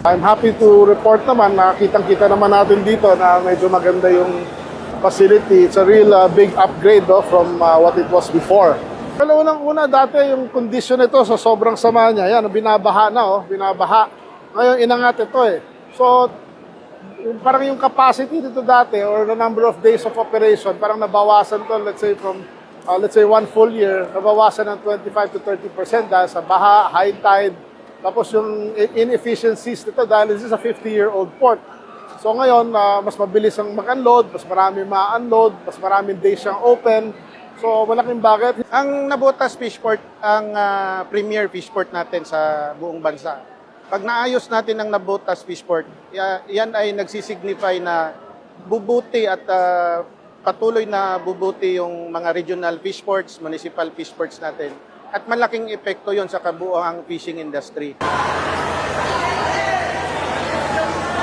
I'm happy to report naman na kitang-kita naman natin dito na medyo maganda yung facility. It's a real big upgrade from what it was before. Pero unang-una dati yung condition nito sa sobrang sama niya. Yan, binabaha na, binabaha. Ngayon inangat ito eh. So, parang yung capacity dito dati or the number of days of operation, parang nabawasan to, let's say from, let's say 1 full year, nabawasan ng 25 to 30% dahil sa baha, high tide. Tapos yung inefficiencies nito dahil this is a 50-year-old port. So ngayon, mas mabilis ang mag-unload, mas marami ma-unload, mas maraming days siyang open. So malaking bagay. Ang Nabotas Fishport ang premier fishport natin sa buong bansa. Pag naayos natin ang Nabotas Fishport, yan ay nagsisignify na bubuti at patuloy na bubuti yung mga regional fishports, municipal fishports natin. At malaking epekto yon sa kabuoang fishing industry.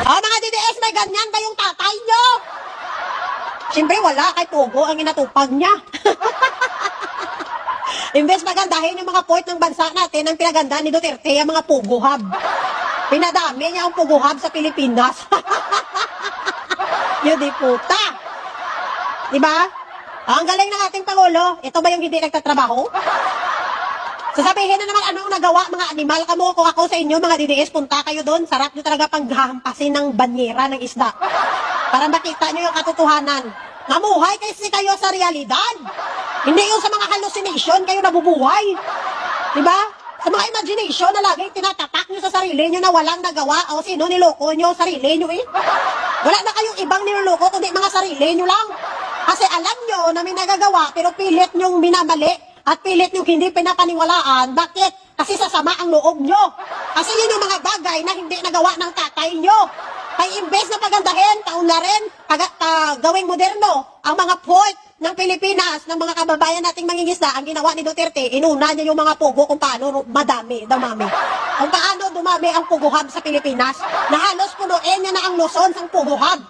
Mga DDS, may ganyan kayong tatay nyo. Siyempre wala, kay Pugo ang inatupag niya. Imbes magandahin yung mga port ng bansa natin, ang pinaganda ni Duterte, ang mga Pugo Hub. Pinadami niya ang Pugo Hub sa Pilipinas. Yun di puta. Diba? Ang galing ng ating Pangulo, ito ba yung hindi nagtatrabaho? Sasabihin na naman anong nagawa mga animal kamo. Kung ako sa inyo mga DDS, punta kayo doon. Sarap nyo talaga panghahampasin ng banyera ng isda. Para makita nyo yung katotohanan. Mamuhay kasi kayo sa realidad. Hindi yung sa mga hallucination kayo nabubuhay. Diba? Sa mga imagination na laging tinatatak nyo sa sarili nyo na walang nagawa. O sino niloko nyo? Sarili nyo eh. Wala na kayong ibang niloloko kundi mga sarili nyo lang. Kasi alam nyo na may nagagawa pero pilit nyong minamali. At pilit nyo hindi pinapaniwalaan. Bakit? Kasi sasama ang loob nyo. Kasi yun yung mga bagay na hindi nagawa ng tatay nyo. Ay imbes na pagandahin, taunlarin, gawing moderno, ang mga port ng Pilipinas, ng mga kababayan nating mangingisda, ang ginawa ni Duterte, inuna niya yung mga pugo kung paano dumami. Kung paano dumami ang Pugo Hub sa Pilipinas, na halos punuin niya na ang Luzon sa Pugo Hub.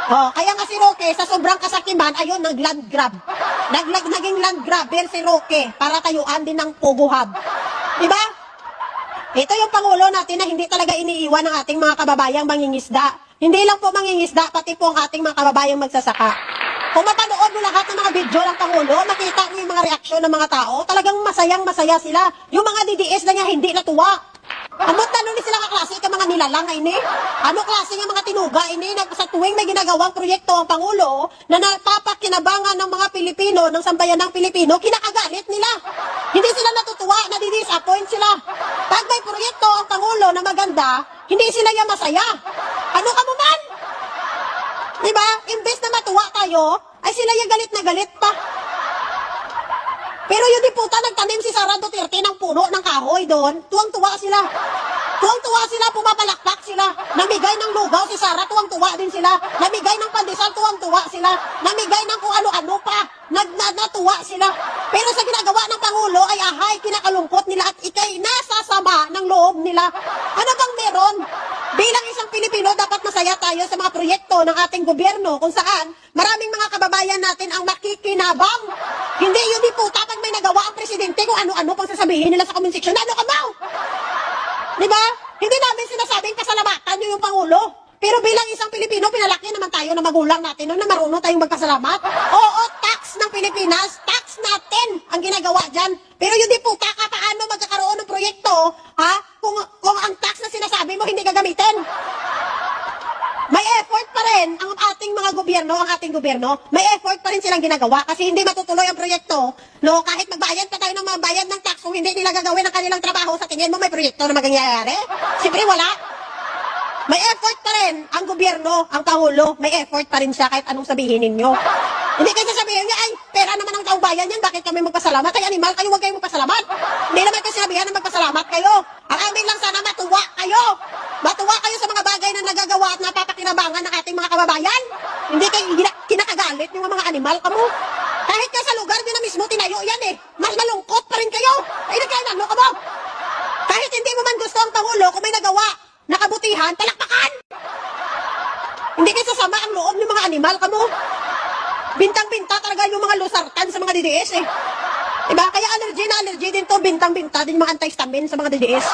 Oh, kaya nga si Roque, sa sobrang kasakiman, ayun, nag-land grab. Naging land grabber si Roque para tayuan din ng Pugo Hub. Diba? Ito yung Pangulo natin na hindi talaga iniiwan ng ating mga kababayang mangingisda. Hindi lang po mangingisda, pati po ang ating mga kababayang magsasaka. Kung mapanood mo lahat ng mga video ng Pangulo, makita mo yung mga reaksyon ng mga tao, talagang masayang-masaya sila. Yung mga DDS na niya hindi natuwa. Amot na nun sila kaklase ka mga nilalang ini. Ano klase ng mga tinuga ini na sa tuwing may ginagawang proyekto ang Pangulo na napapakinabangan ng mga Pilipino, ng sambayan ng Pilipino, kinakagalit nila. Hindi sila natutuwa, nadidisappoint sila. Pag may proyekto ang Pangulo na maganda, hindi sila yung masaya. Ano ka mo man? Diba? Imbes na matuwa tayo, ay sila yung galit na galit pa. Pero yun di puta, nagtanim si Sara Duterte ng puno ng kahoy doon. Tuwang-tuwa sila. Tuwang-tuwa sila, pumapalakpak sila. Namigay ng lugaw si Sara, tuwang-tuwa din sila. Namigay ng pandesal, tuwang-tuwa sila. Namigay ng kung ano-ano pa. Natuwa sila. Pero sa ginagawa ng Pangulo ay ahay, kinakalungkot nila at ikay nasasama ng loob nila. Ano bang meron? Bilang isang Pilipino, dapat masaya tayo sa mga proyekto ng ating gobyerno kung saan maraming mga kababayan natin ang makikinabang. Hindi yun di puta pag may nagawa ang presidente kung ano-ano pang sasabihin nila sa comment section. Ano ka mo? Diba? Hindi namin sinasabing pasalamatan nyo yung Pangulo. Pero bilang isang Pilipino, pinalaki naman tayo na magulang natin na marunong tayong magpasalamat. Oo, tax ng Pilipinas, tax natin ang ginagawa dyan. Pero yun di puta ka, paano magkakaroon ng proyekto, ha? Kung ang tax na sinasabi mo hindi gagamitin. May effort pa rin ang ating mga gobyerno, may effort pa rin silang ginagawa kasi hindi matutuloy ang proyekto. No, kahit magbayad pa tayo ng mga bayad ng tax, kung hindi nila gagawin ang kanilang trabaho, sa tingin mo may proyekto na mangyayari? Siyempre wala. May effort pa rin ang gobyerno, ang Pangulo, may effort pa rin siya kahit anong sabihin ninyo. Hindi kayo sasabihin niya, ay, pera naman ng taong bayan yan, bakit kami magpasalamat? Ay, animal kayo, huwag kayong magpasalamat. Hindi naman kayo sinabihan na magpasalamat kayo. Ang amin lang sana matuwa kayo. Matuwa kayo sa mga bagay na nagagawa at napapakinabangan ng ating mga kababayan. Hindi kayo kinakagalit yung mga animal kamo. Kahit ka sa lugar nyo na mismo tinayo yan eh. Mas malungkot pa rin kayo. Ay, Pangulo, kung may nagawa, nakabutihan, palakpakan! Hindi kayo sasama ang loob ng mga animal kamo. Bintang-binta talaga yung mga lusartan sa mga DDS eh. Diba? Kaya allergy na allergy din to, bintang-binta din yung mga antihistamine sa mga DDS.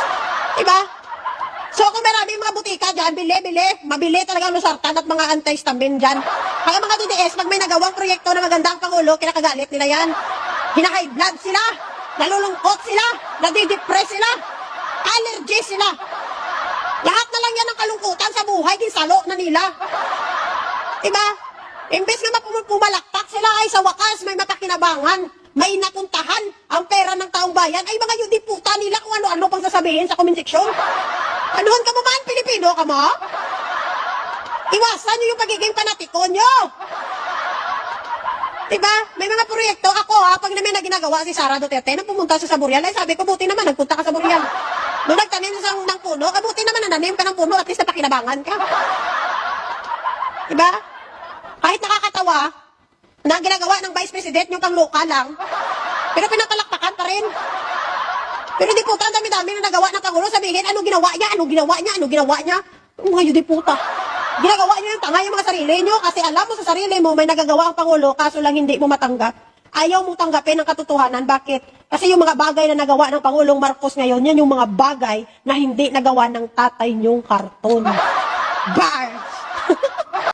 Diba? So kung maraming mga butika dyan, mabili talaga ang lusartan at mga antihistamine dyan. Kaya mga DDS, pag may nagawang proyekto na maganda ang Pangulo, kinakagalit nila yan. Hina-high blood sila, nalulungkot sila, nadidepress sila, allergy sila. Lahat na lang yan ang kalungkutan sa buhay, ginsalo na nila. Diba? Imbes nga pumalakpak sila ay sa wakas may mapakinabangan, may napuntahan ang pera ng taong bayan, ay mga yudiputa nila kung ano-ano pang sasabihin sa comment section. Anuhan ka mo man, Pilipino ka mo? Iwasan nyo yung pagiging panatiko nyo. Diba? May mga proyekto ako pag namin na ginagawa si Sara Duterte, nang pumunta sa Burial, ay sabi ko, buti naman, nagpunta ka sa Burial. Nung nagtanim ng puno, kabuti naman nananim ka ng puno, at least napakinabangan ka. Diba? Kahit nakakatawa, na ginagawa ng Vice President yung pangluka lang, pero pinapalakpakan pa rin. Pero di puta, ang dami-dami na nagawa ng Pangulo, sabihin, anong ginawa niya? Mga yudiputa. Ginagawa niyo yung tanga yung mga sarili niyo, kasi alam mo sa sarili mo, may nagagawa ang Pangulo, kaso lang hindi mo matanggap. Ayaw mong tanggapin ang katotohanan. Bakit? Kasi yung mga bagay na nagawa ng Pangulong Marcos ngayon, yan yung mga bagay na hindi nagawa ng tatay niyong karton. Bar!